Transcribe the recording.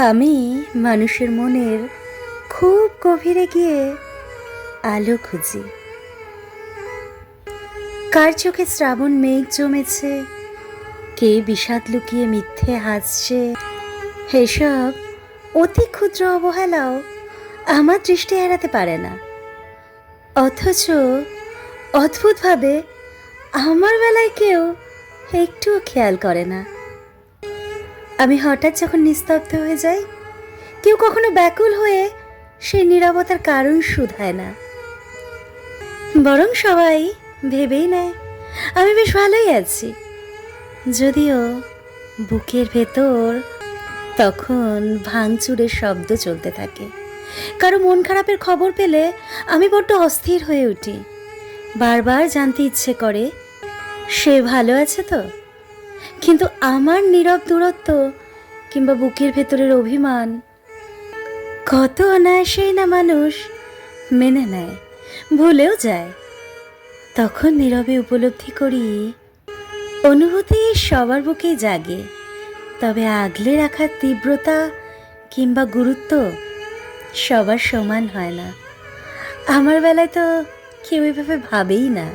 আমি মানুষের মনের খুব গভীরে গিয়ে আলো খুঁজি। কার চোখে শ্রাবণ মেঘ জমেছে, কে বিষাদ লুকিয়ে মিথ্যে হাসছে, এসব অতি ক্ষুদ্র অবহেলাও আমার দৃষ্টি এড়াতে পারে না। অথচ অদ্ভুতভাবে আমার বেলায় কেউ একটুও খেয়াল করে না। আমি হঠাৎ যখন নিস্তব্ধ হয়ে যাই, কেউ কখনো ব্যাকুল হয়ে সেই নীরবতার কারণ শুধায় না, বরং সবাই ভেবেই নেয় আমি বেশ ভালোই আছি। যদিও বুকের ভেতর তখন ভাঙচুরের শব্দ চলতে থাকে। কারো মন খারাপের খবর পেলে আমি বড্ড অস্থির হয়ে উঠি। বারবার জানতে ইচ্ছে করে সে ভালো আছে তো। কিন্তু আমার নীরব দূরত্ব কিংবা বুকের ভেতরের অভিমান কত অনায়াসেই না মানুষ মেনে নেয়, ভুলেও যায়। তখন নীরবে উপলব্ধি করি অনুভূতি সবার বুকেই জাগে, তবে আগলে রাখার তীব্রতা কিংবা গুরুত্ব সবার সমান হয় না। আমার বেলায় তো কেউ এভাবে ভাবেই না।